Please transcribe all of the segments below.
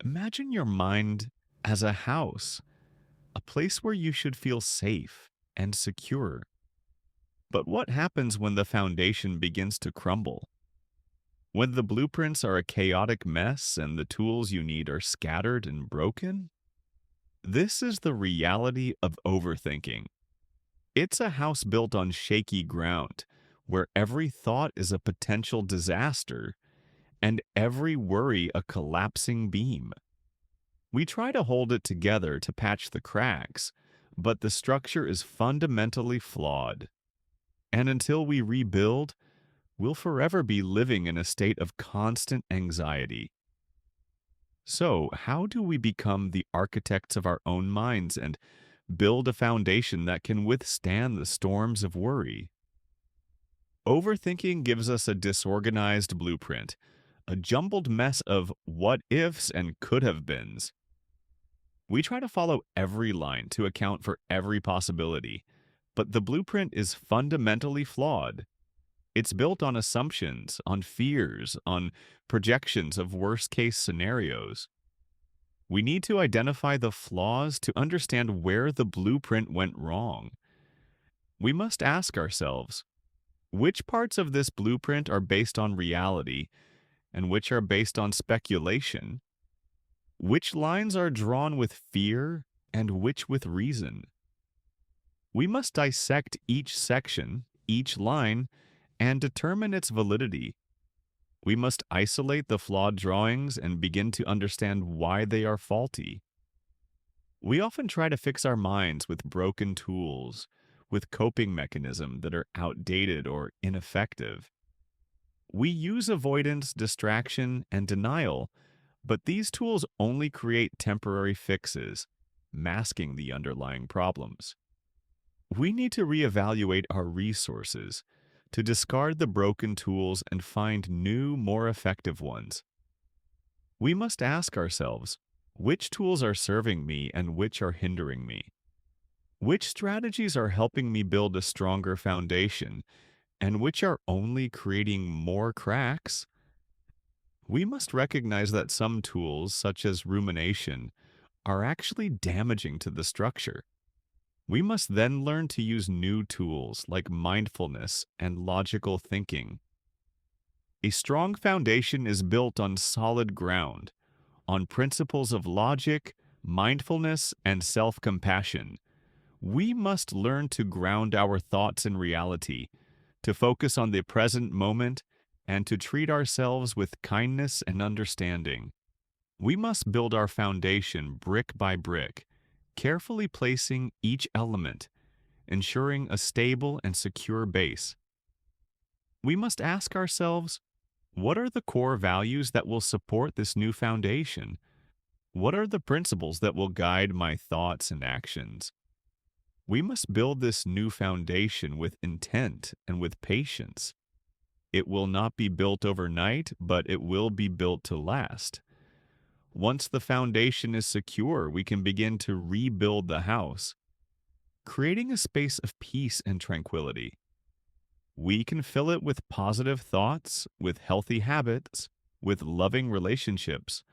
Imagine your mind as a house, a place where you should feel safe and secure. But what happens when the foundation begins to crumble? When the blueprints are a chaotic mess and the tools you need are scattered and broken? This is the reality of overthinking. It's a house built on shaky ground, where every thought is a potential disaster and every worry a collapsing beam. We try to hold it together to patch the cracks, but the structure is fundamentally flawed. And until we rebuild, we'll forever be living in a state of constant anxiety. So, how do we become the architects of our own minds and build a foundation that can withstand the storms of worry? Overthinking gives us a disorganized blueprint, a jumbled mess of what ifs and could have beens. We try to follow every line to account for every possibility, but the blueprint is fundamentally flawed. It's built on assumptions, on fears, on projections of worst case scenarios. We need to identify the flaws to understand where the blueprint went wrong. We must ask ourselves, which parts of this blueprint are based on reality and which are based on speculation? Which lines are drawn with fear and which with reason? We must dissect each section, each line, and determine its validity. We must isolate the flawed drawings and begin to understand why they are faulty. We often try to fix our minds with broken tools, with coping mechanisms that are outdated or ineffective. We use avoidance, distraction, and denial, but these tools only create temporary fixes, masking the underlying problems. We need to reevaluate our resources, to discard the broken tools and find new, more effective ones. We must ask ourselves, which tools are serving me and which are hindering me? Which strategies are helping me build a stronger foundation and which are only creating more cracks? We must recognize that some tools, such as rumination, are actually damaging to the structure. We must then learn to use new tools like mindfulness and logical thinking. A strong foundation is built on solid ground, on principles of logic, mindfulness, and self-compassion. We must learn to ground our thoughts in reality, to focus on the present moment, and to treat ourselves with kindness and understanding. We must build our foundation brick by brick, carefully placing each element, ensuring a stable and secure base. We must ask ourselves, what are the core values that will support this new foundation? What are the principles that will guide my thoughts and actions? We must build this new foundation with intent and with patience. It will not be built overnight, but it will be built to last. Once the foundation is secure, we can begin to rebuild the house, creating a space of peace and tranquility. We can fill it with positive thoughts, with healthy habits, with loving relationships.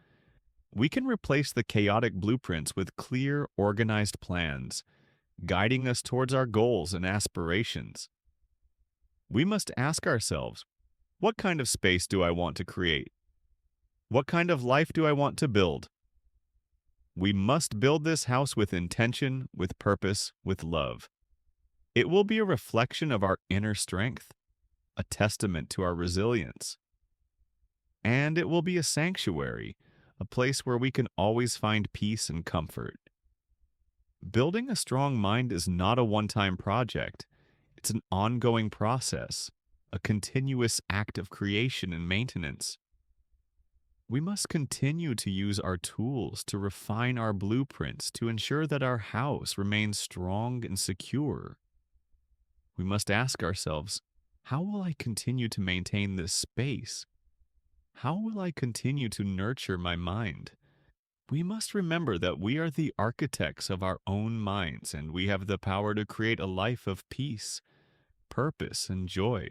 We can replace the chaotic blueprints with clear, organized plans, guiding us towards our goals and aspirations. We must ask ourselves, what kind of space do I want to create? What kind of life do I want to build? We must build this house with intention, with purpose, with love. It will be a reflection of our inner strength, a testament to our resilience, and it will be a sanctuary, a place where we can always find peace and comfort. Building a strong mind is not a one-time project. It's an ongoing process, a continuous act of creation and maintenance. We must continue to use our tools to refine our blueprints to ensure that our house remains strong and secure. We must ask ourselves, how will I continue to maintain this space? How will I continue to nurture my mind? We must remember that we are the architects of our own minds and we have the power to create a life of peace, purpose, and joy.